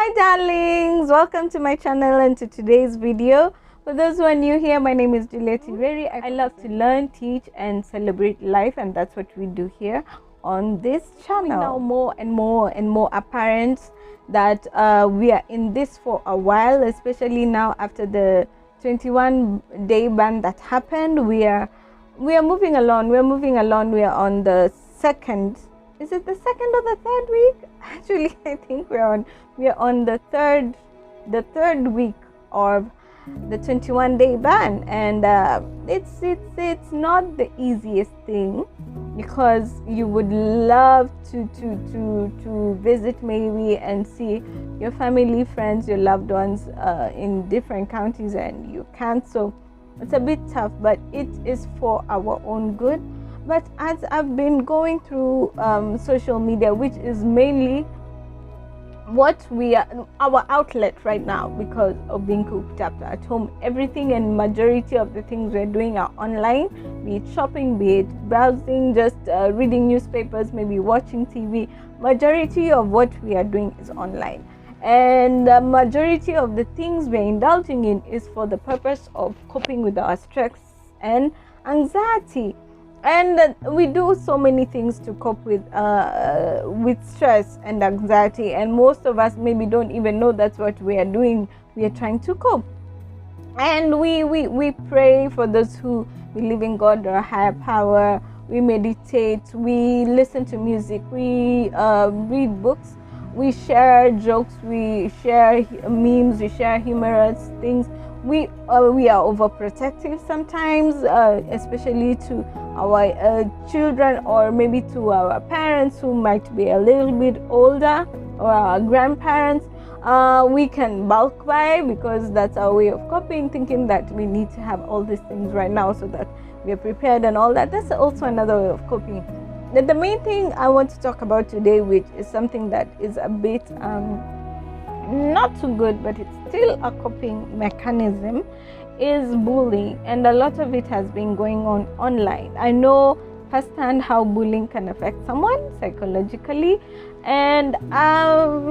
Hi darlings, welcome to my channel and to today's video. For those who are new here, my name is Juliet Iveri. I love to learn, teach and celebrate life, and that's what we do here on this channel. Now more and more apparent that we are in this for a while, especially now after the 21-day ban that happened. We are moving along. We are on the second. Is it the second or the third week? Actually, I think we are on the third week of the 21-day ban, and it's not the easiest thing, because you would love to visit maybe and see your family, friends, your loved ones in different counties, and you can't. So it's a bit tough, but it is for our own good. But as I've been going through social media, which is mainly what our outlet right now, because of being cooped up at home, everything and majority of the things we're doing are online, be it shopping, be it browsing, just reading newspapers, maybe watching TV. Majority of what we are doing is online, and the majority of the things we're indulging in is for the purpose of coping with our stress and anxiety. And we do so many things to cope with stress and anxiety, and most of us maybe don't even know that's what we are doing. We are trying to cope, and we pray for those who believe in God or a higher power. We meditate, we listen to music, we read books, we share jokes, we share memes, we share humorous things. We are overprotective sometimes, especially to our children, or maybe to our parents who might be a little bit older, or our grandparents. We can bulk buy, because that's our way of coping, thinking that we need to have all these things right now so that we are prepared and all that. That's also another way of coping. The main thing I want to talk about today, which is something that is a bit not too good, but it's still a coping mechanism, is bullying. And a lot of it has been going on online. I know firsthand how bullying can affect someone psychologically, and I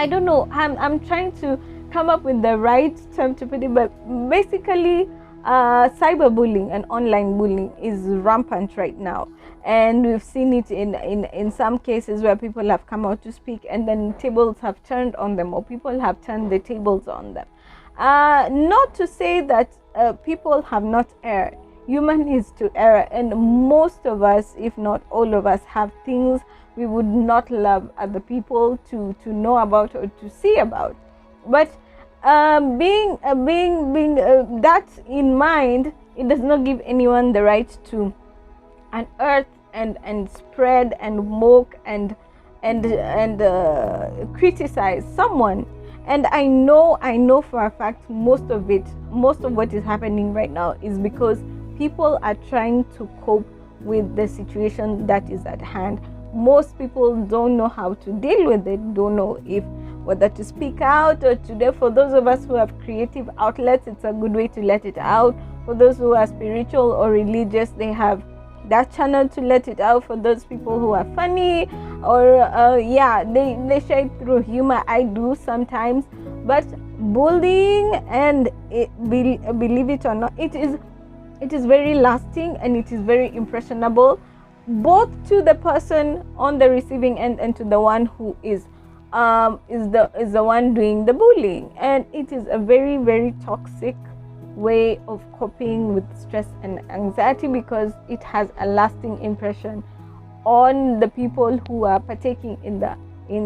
don't know, I'm trying to come up with the right term to put it, but basically cyberbullying and online bullying is rampant right now, and we've seen it in some cases where people have come out to speak, and then tables have turned on them, or people have turned the tables on them. Not to say that people have not erred. Human is to err, and most of us, if not all of us, have things we would not love other people to know about or to see about. But being that in mind, it does not give anyone the right to unearth and spread and mock and criticize someone. And I know for a fact most of what is happening right now is because people are trying to cope with the situation that is at hand. Most people don't know how to deal with it, don't know if whether to speak out or to. For those of us who have creative outlets, it's a good way to let it out. For those who are spiritual or religious, they have that channel to let it out. For those people who are funny, or they share it through humor. I do sometimes. But bullying, and believe it or not, it is very lasting, and it is very impressionable, both to the person on the receiving end and to the one who is the one doing the bullying. And it is a very, very toxic way of coping with stress and anxiety, because it has a lasting impression on the people who are partaking in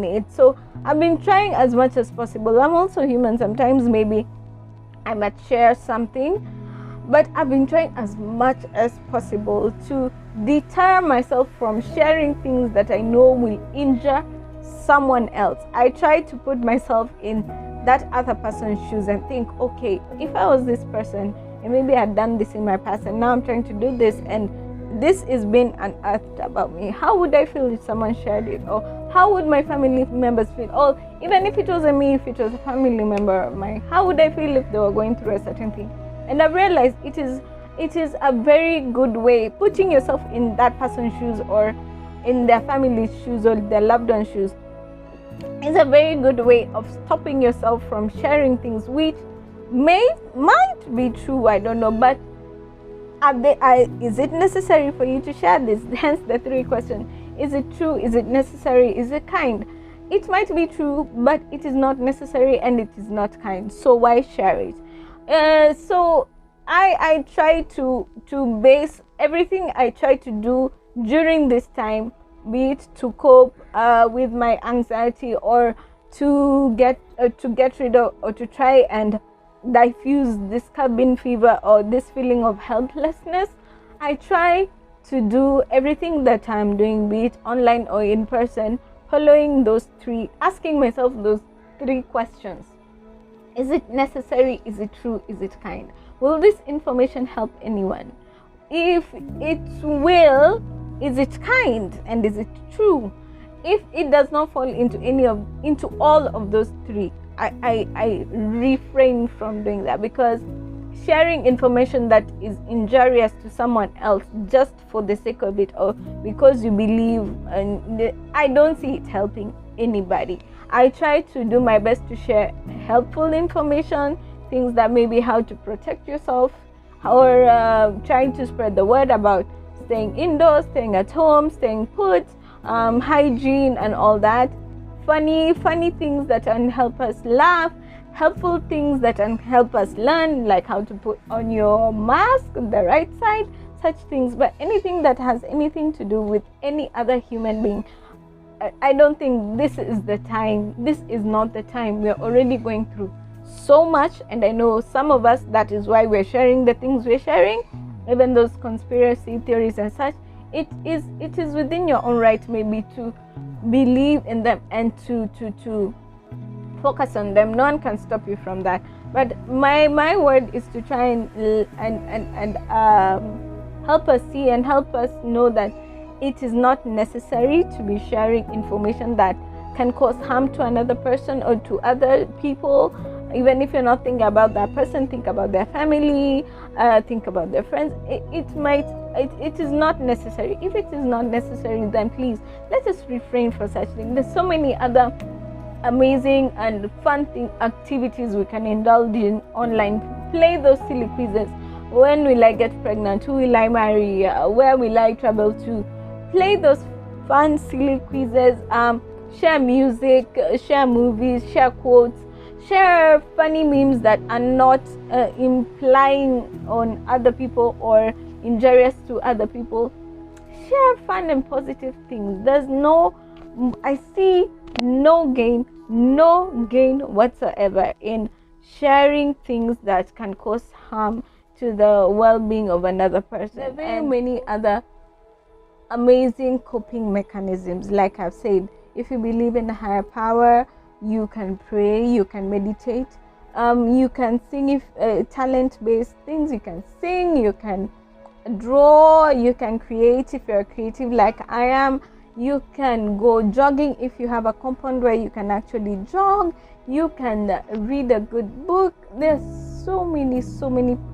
it. So I've been trying as much as possible. I'm also human. Sometimes maybe I might share something, but I've been trying as much as possible to deter myself from sharing things that I know will injure someone else. I try to put myself in that other person's shoes and think, okay, if I was this person and maybe I had done this in my past, and now I'm trying to do this, and this is being unearthed about me, how would I feel if someone shared it? Or how would my family members feel? Or even if it wasn't me, if it was a family member of mine, how would I feel if they were going through a certain thing? And I've realized it is a very good way, putting yourself in that person's shoes, or in their family's shoes, or their loved one's shoes. is a very good way of stopping yourself from sharing things which might be true. I don't know, but is it necessary for you to share this? Hence the 3 questions. Is it true? Is it necessary? Is it kind? It might be true, but it is not necessary and it is not kind. So why share it? So I try to base everything I try to do during this time, be it to cope with my anxiety, or to get rid of, or to try and diffuse this cabin fever or this feeling of helplessness. I try to do everything that I'm doing, be it online or in person, following those 3, asking myself those 3 questions. Is it necessary? Is it true? Is it kind? Will this information help anyone? If it will, is it kind and is it true? If it does not fall into all of those 3, I refrain from doing that, because sharing information that is injurious to someone else just for the sake of it, or because you believe, and I don't see it helping anybody. I try to do my best to share helpful information, things that maybe how to protect yourself, or trying to spread the word about staying indoors, staying at home, staying put, hygiene and all that. Funny things that can help us laugh, helpful things that can help us learn, like how to put on your mask the right side, such things. But anything that has anything to do with any other human being, I don't think this is the time. This is not the time. We're already going through so much, and I know some of us, that is why we're sharing the things we're sharing, even those conspiracy theories and such. It is within your own right maybe to believe in them and to focus on them. No one can stop you from that. But my word is to try and help us see and help us know that it is not necessary to be sharing information that can cause harm to another person or to other people. Even if you're not thinking about that person, think about their family, think about their friends. It is not necessary. If it is not necessary, then please let us refrain from such things. There's so many other amazing and fun activities we can indulge in online. Play those silly quizzes. When will I get pregnant? Who will I marry? Where will I travel to? Play those fun silly quizzes. Share music, share movies, share quotes, share funny memes that are not implying on other people or injurious to other people. Share fun and positive things. I see no gain whatsoever in sharing things that can cause harm to the well-being of another person. There are very many other amazing coping mechanisms. Like I've said, if you believe in a higher power, you can pray, you can meditate, you can sing. If talent-based things, you can sing, you can draw, you can create if you're creative like I am. You can go jogging if you have a compound where you can actually jog. You can read a good book. There's so many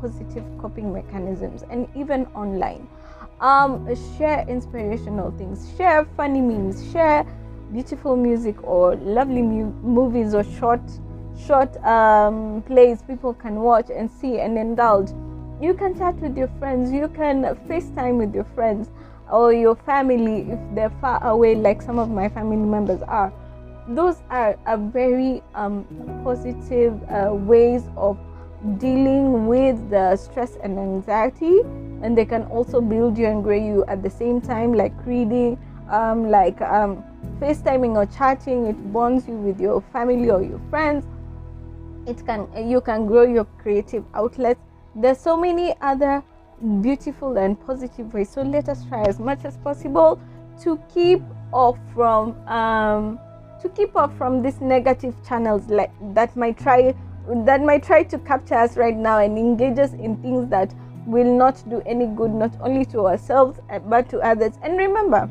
positive coping mechanisms, and even online. Share inspirational things, share funny memes, share beautiful music or lovely movies or short plays people can watch and see and indulge. You can chat with your friends, you can FaceTime with your friends or your family if they're far away, like some of my family members are. Those are a very positive ways of dealing with the stress and anxiety, and they can also build you and grow you at the same time, like reading, FaceTiming or chatting. It bonds you with your family or your friends. You can grow your creative outlets. There's so many other beautiful and positive ways, so let us try as much as possible to keep off from these negative channels that might try to capture us right now and engage us in things that will not do any good, not only to ourselves but to others. And remember,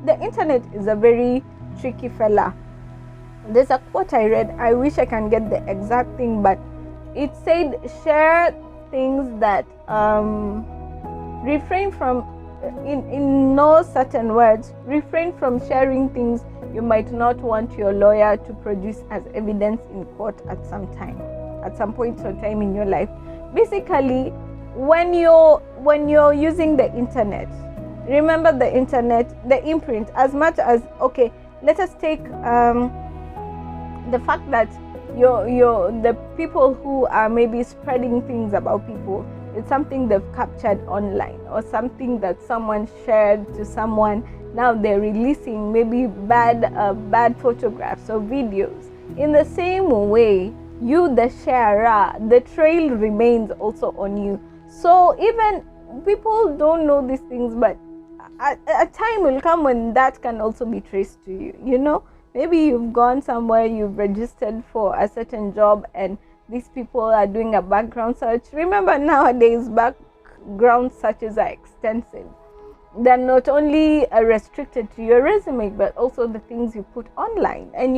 the internet is a very tricky fella. There's a quote I read, I wish I can get the exact thing, but it said, share things that refrain from, in no certain words, refrain from sharing things you might not want your lawyer to produce as evidence in court at some point or time in your life. Basically, when you're using the internet, remember the internet, the imprint, as much as, okay, let us take the fact that the people who are maybe spreading things about people, it's something they've captured online or something that someone shared to someone. Now they're releasing maybe bad photographs or videos. In the same way, you, the sharer, the trail remains also on you. So even people don't know these things, but a time will come when that can also be traced to you. You know, maybe you've gone somewhere, you've registered for a certain job, and these people are doing a background search. Remember, nowadays background searches are extensive. They're not only restricted to your resume, but also the things you put online, and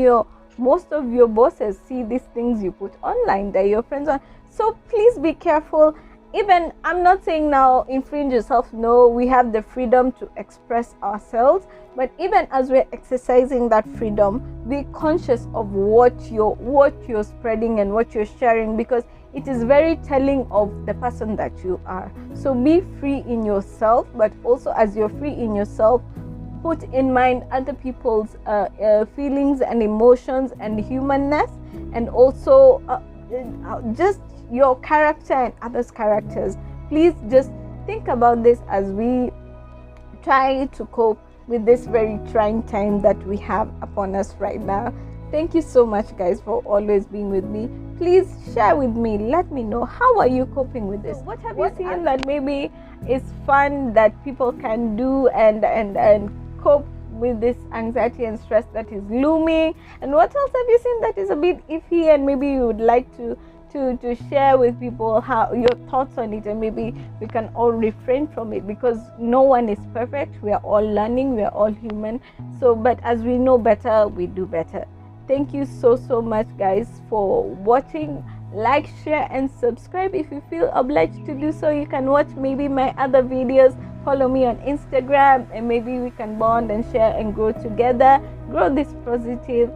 most of your bosses see these things you put online that your friends are. So please be careful. Even, I'm not saying now infringe yourself. No, we have the freedom to express ourselves, but even as we're exercising that freedom, be conscious of what you're spreading and what you're sharing, because it is very telling of the person that you are. So be free in yourself, but also as you're free in yourself, put in mind other people's feelings and emotions and humanness, and also just your character and others' characters. Please just think about this as we try to cope with this very trying time that we have upon us right now. Thank you so much, guys, for always being with me. Please share with me. Let me know, how are you coping with this? What have you seen that maybe is fun that people can do and cope with this anxiety and stress that is looming? And what else have you seen that is a bit iffy, and maybe you would like to share with people how your thoughts on it, and maybe we can all refrain from it, because no one is perfect. We are all learning, we are all human. So, but as we know better, we do better. Thank you so much, guys, for watching. Like, share and subscribe if you feel obliged to do so. You can watch maybe my other videos, follow me on Instagram, and maybe we can bond and share and grow together, grow this positive,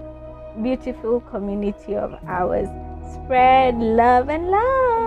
beautiful community of ours. Spread love and love.